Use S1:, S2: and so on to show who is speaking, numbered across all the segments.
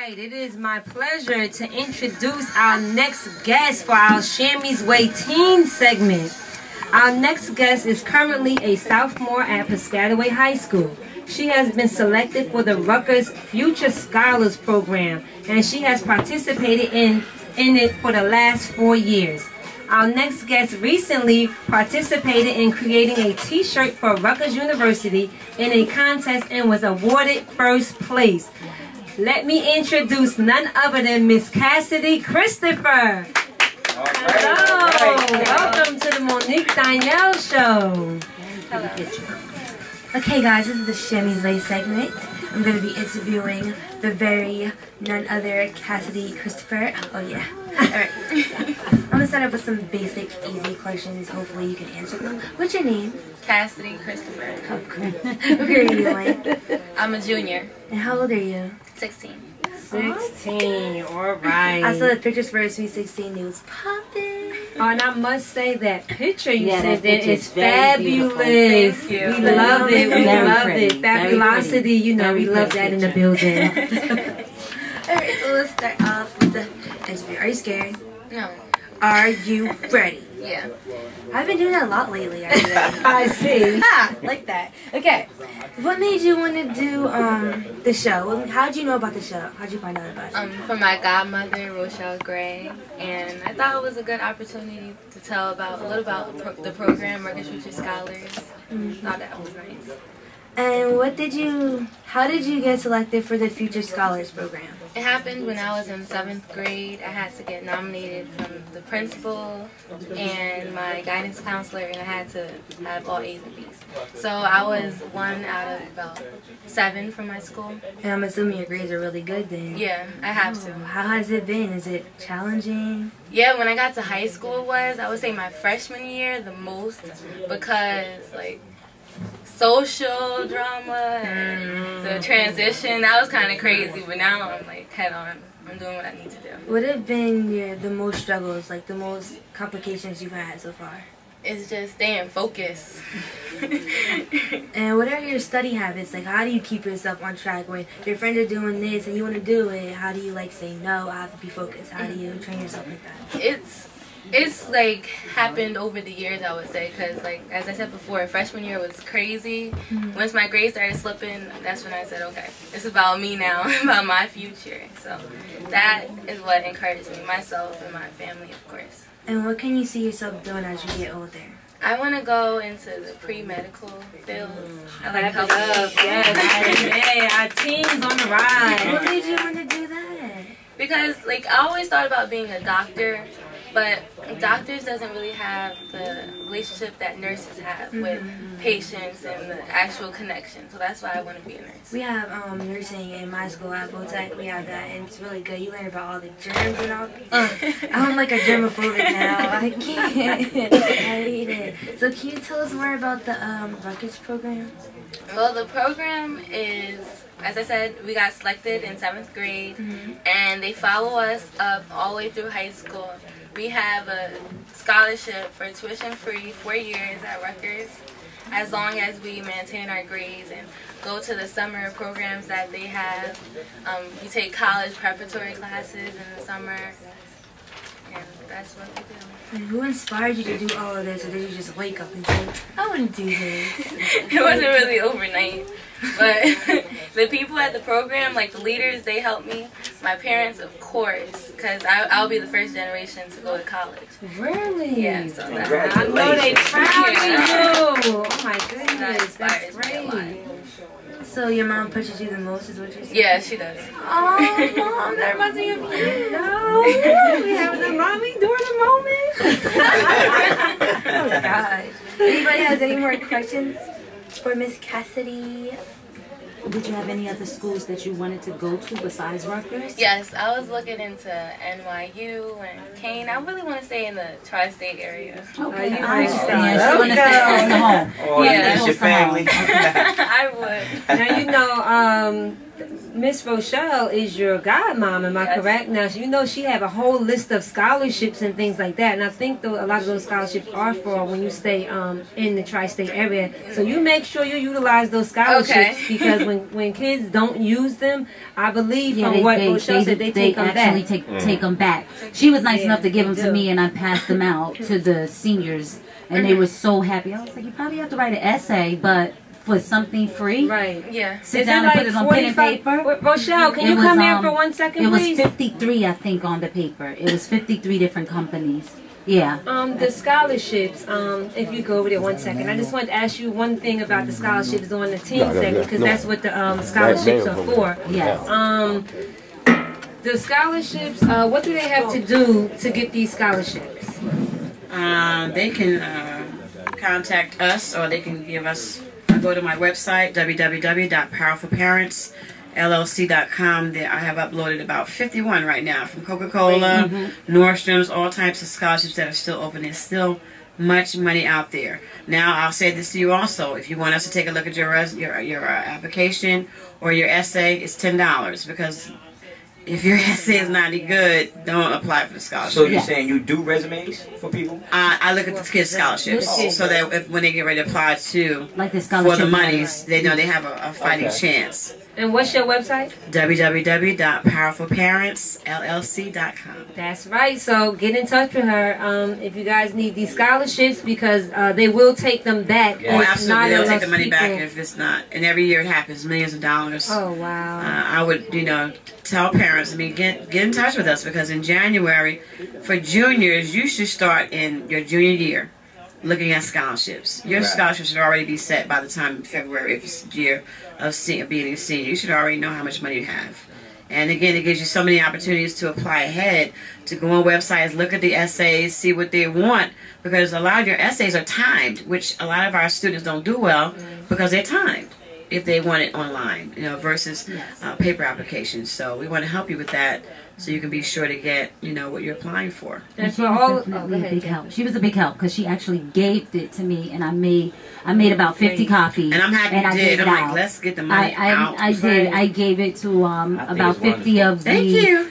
S1: right, it is my pleasure to introduce our next guest for our Chammy's Way Teen segment. Our next guest is currently a sophomore at Piscataway High School. She has been selected for the Rutgers Future Scholars Program, and she has participated in it for the last 4 years. Our next guest recently participated in creating a t-shirt for Rutgers University in a contest and was awarded first place. Let me introduce none other than Miss Cassidy Christopher. Hello. Welcome to the Monique Donyale Show.
S2: Hello. Okay guys, this is the Chammy's Way segment. I'm going to be interviewing the very none other Cassidy Christopher. Oh yeah. Alright. I'm going to start off with some basic, easy questions. Hopefully you can answer them. What's your name?
S3: Cassidy Christopher.
S2: Oh, great. What grade are you in?
S3: I'm a junior.
S2: And how old are you?
S3: 16.
S1: 16, alright.
S2: I saw the pictures for Sweet 16. It was popping.
S1: Oh, and I must say that picture you sent
S4: that
S1: in is
S4: beautiful.
S1: fabulous.
S3: Thank you.
S1: We love it. We
S4: Very
S1: love
S4: pretty.
S1: it. Fabulosity, you know, we love that in the building.
S2: Alright, so let's start off with the interview. Are you scared?
S3: No.
S2: Are you ready?
S3: Yeah.
S2: I've been doing that a lot lately, actually.
S1: I see.
S2: Ha! Like that. Okay. What made you want to do the show? How did you know about the show? How did you find out about it?
S3: From my godmother, Rochelle Gray, and I thought it was a good opportunity to tell about a little about the program, Rutgers Future Scholars. Thought that was nice.
S2: And how did you get selected for the Future Scholars Program?
S3: It happened when I was in 7th grade. I had to get nominated from the principal and my guidance counselor, and I had to have all A's and B's. So I was 1 out of about 7 from my school.
S2: And I'm assuming your grades are really good then.
S3: Yeah, I have to.
S2: How has it been? Is it challenging?
S3: Yeah, when I got to high school I would say my freshman year the most, because like social drama and the transition, that was kind of crazy, but now I'm like head on. I'm doing what I need to do.
S2: What have been the most struggles, like the most complications you've had so far?
S3: It's just staying focused.
S2: And what are your study habits? Like, how do you keep yourself on track when your friends are doing this and you want to do it? How do you like say, no, I have to be focused? How do you train yourself like that?
S3: It's like happened over the years, I would say, because like as I said before, freshman year was crazy. Once my grades started slipping, that's when I said, okay, it's about me now, about my future. So that is what encouraged me, myself and my family, of course.
S2: And what can you see yourself doing as you get older?
S3: I want to go into the pre-medical field. I like
S1: Clap it
S3: helping
S1: up.
S3: people.
S1: Yes, hey, our team's on the ride.
S2: What made you want to do that?
S3: Because like I always thought about being a doctor, but doctors doesn't really have the relationship that nurses have with patients and the actual connection. So that's why I want to be a nurse.
S2: We have nursing in my school at Tech. We have that, and it's really good. You learn about all the germs and all. I'm like a germaphobic now. I can't. I hate it. So can you tell us more about the Rutgers program?
S3: Well, the program is, as I said, we got selected in 7th grade, and they follow us up all the way through high school. We have a scholarship for tuition-free 4 years at Rutgers, as long as we maintain our grades and go to the summer programs that they have. We take college preparatory classes in the summer, and that's what we do.
S2: And who inspired you to do all of this, or did you just wake up and say, I want to do this?
S3: It wasn't really overnight, but the people at the program, like the leaders, they helped me. My parents, of course, because I'll be the first generation to go to college.
S1: Really?
S3: Yeah, so that,
S1: I know they proud of
S3: Yeah.
S1: you. Oh my
S3: that
S1: goodness, that's
S3: inspires me a lot.
S1: great.
S2: So your mom pushes you the most, is what you're saying?
S3: Yeah, she does.
S2: Oh, Mom, that reminds me of you.
S1: No, we having a mommy during the moment.
S2: Oh, gosh. Anybody has any more questions for Miss Cassidy?
S4: Did you have any other schools that you wanted to go to besides Rutgers?
S3: Yes, I was looking into NYU and Kane. I really want to stay in the tri-state area.
S4: Okay,
S1: you
S4: I understand.
S1: understand.
S4: She wanna stay close to home.
S5: Oh,
S3: Yeah.
S5: yeah, it's your family.
S3: I would.
S1: Now you know, Miss Rochelle is your godmom, am I correct? Now, you know she have a whole list of scholarships and things like that, and I think a lot of those scholarships are for when you stay in the tri-state area. So you make sure you utilize those scholarships because when kids don't use them, I believe from what Rochelle said, they take them back.
S4: Take them back. She was nice enough to give them to me, and I passed them out to the seniors, and they were so happy. I was like, you probably have to write an essay, but for something free.
S1: Right.
S3: Yeah.
S4: Sit down and put it on pen and paper.
S1: Rochelle, can you come here for 1 second, please?
S4: It was 53, I think, on the paper. It was 53 different companies. Yeah.
S1: The scholarships, if you go over there 1 second, I just want to ask you one thing about the scholarships on the teen segment, because that's what the scholarships are for.
S4: Yes.
S1: The scholarships, what do they have to do to get these scholarships?
S5: They can contact us, or they can give us, go to my website, www.powerfulparentsllc.com. There I have uploaded about 51 right now, from Coca-Cola, Nordstrom's, all types of scholarships that are still open. There's still much money out there. Now, I'll say this to you also. If you want us to take a look at your application or your essay, it's $10, because if your essay is not any good, don't apply for the scholarship.
S6: So you're saying you do resumes for people?
S5: I look at the kids' scholarships, so that when they get ready to apply for the monies, they know they have a fighting chance.
S1: And what's your website?
S5: www.powerfulparentsllc.com.
S1: That's right. So get in touch with her if you guys need these scholarships, because they will take them back.
S5: Yeah. Oh, absolutely. They'll take the money back if it's not. And every year it happens, millions of dollars.
S1: Oh, wow.
S5: I would, tell parents, get in touch with us, because in January, for juniors, you should start in your junior year looking at scholarships. Your scholarships should already be set by the time in February, if it's the year of being a senior. You should already know how much money you have. And again, it gives you so many opportunities to apply ahead, to go on websites, look at the essays, see what they want, because a lot of your essays are timed, which a lot of our students don't do well because they're timed if they want it online, versus paper applications. So we want to help you with that, so you can be sure to get, what you're applying for.
S1: And for all,
S4: a big help. She was a big help, because she actually gave it to me, and I made about 50 copies.
S5: And I'm happy you did. I'm like, let's get the money out.
S4: I did. I gave it to about 50 of the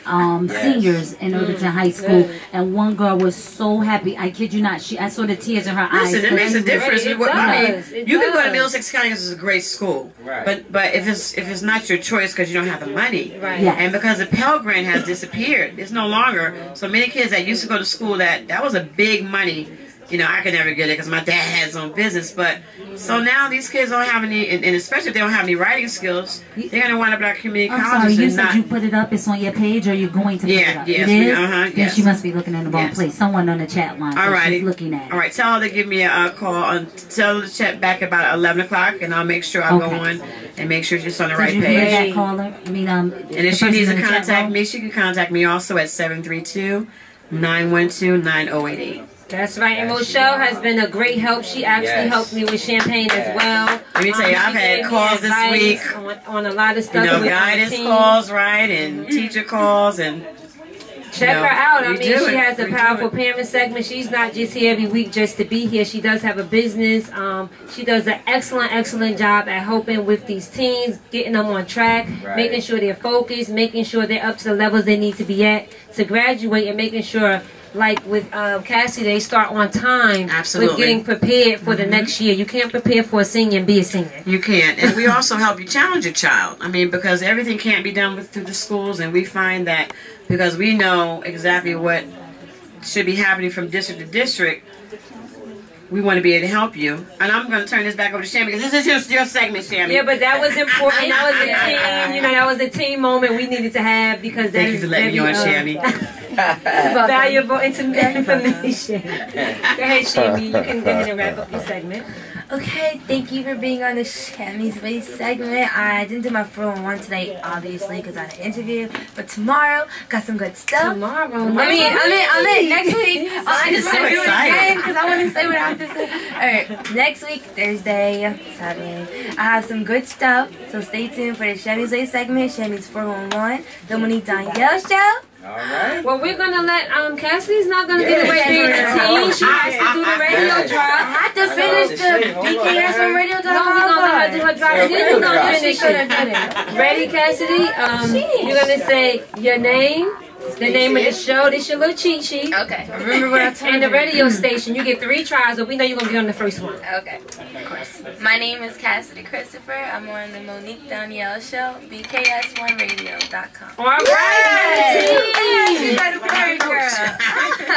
S4: seniors in order to high school, and one girl was so happy. I kid you not. I saw the tears in her eyes.
S5: Listen, it makes a difference. You can go to Middlesex County because it's a great school, but if it's not your choice because you don't have the money, and because the Pell Grant has disappeared, it's no longer. So many kids that used to go to school, that was a big money. I could never get it because my dad had his own business. But so now these kids don't have any, and especially if they don't have any writing skills, they're going to wind up at our community colleges.
S4: I'm sorry, you said you put it up. It's on your page, or you're going to put it up?
S5: Yes,
S4: it is?
S5: Yes.
S4: She must be looking in the wrong place. Someone on the chat line.
S5: All right.
S4: She's looking at it.
S5: All right. Tell her to give me a call. Tell her to check back about 11 o'clock, and I'll make sure I go on and make sure she's on the right
S4: page.
S5: Did you
S4: hear that caller?
S5: And if she needs to contact me, she can contact me also at 732-912-9088.
S1: That's right, and Rochelle has been a great help. She actually helped me with champagne as well.
S5: Let me tell you, I've had calls this week
S1: on a lot of stuff.
S5: Guidance calls, and teacher calls, and
S1: check her out. I mean, she has a powerful parent segment. She's not just here every week just to be here. She does have a business. She does an excellent job at helping with these teens, getting them on track, making sure they're focused, making sure they're up to the levels they need to be at to graduate, and making sure, like with Cassidy, they start on time with getting prepared for the next year. You can't prepare for a senior and be a senior.
S5: You can't. And we also help you challenge your child. I mean, because everything can't be done through the schools, and we find that because we know exactly what should be happening from district to district, we want to be able to help you. And I'm going to turn this back over to Chammy, because this is your segment, Chammy.
S1: Yeah, but that was important. That was a team, that was a team moment we needed to have, because
S5: thank you for letting me on, Chammy.
S1: Valuable information. Go ahead, Chammy. You can go ahead and wrap up your segment.
S2: Okay, thank you for being on the Chammy's Way segment. I didn't do my 411 today, obviously, because I had an interview. But tomorrow, got some good stuff.
S1: Tomorrow.
S2: I mean, next week. I just want to do it again, because I want to say what I have to say. Alright, next week, Thursday, Saturday, I have some good stuff. So stay tuned for the Chammy's Way segment, Chammy's 411, the Monique Donyale Show.
S6: All right.
S1: Well, we're gonna let Cassidy's not gonna get away being a teen. She has to do the radio drop.
S2: I had to finish the BKS on radio drop.
S1: No, we're gonna let her do her drop. Then you're gonna finish it.
S2: it.
S1: Ready, Cassidy? You're gonna say your name, the name of the show. This your little cheat sheet.
S3: Okay.
S2: Remember what I told
S1: And the
S2: you.
S1: radio station. You get 3 tries, but we know you're gonna be on the first one.
S3: Okay. My name is Cassidy Christopher. I'm on the Monique Donyale Show, BKS1Radio.com.
S1: All right,
S2: She's my very girl.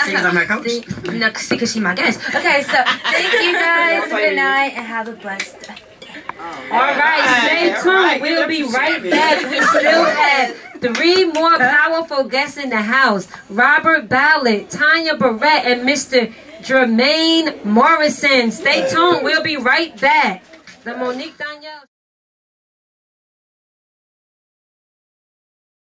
S5: See, I'm my coach.
S2: No, see, because she's my guest. Okay, so thank you guys. Good night and have a blessed day.
S1: All right, stay tuned. We'll be right back. We still have 3 more powerful guests in the house. Robert Ballard, Tanya Barrett, and Mr. Jermaine Morrison. Stay tuned. We'll be right back. The Monique Donyale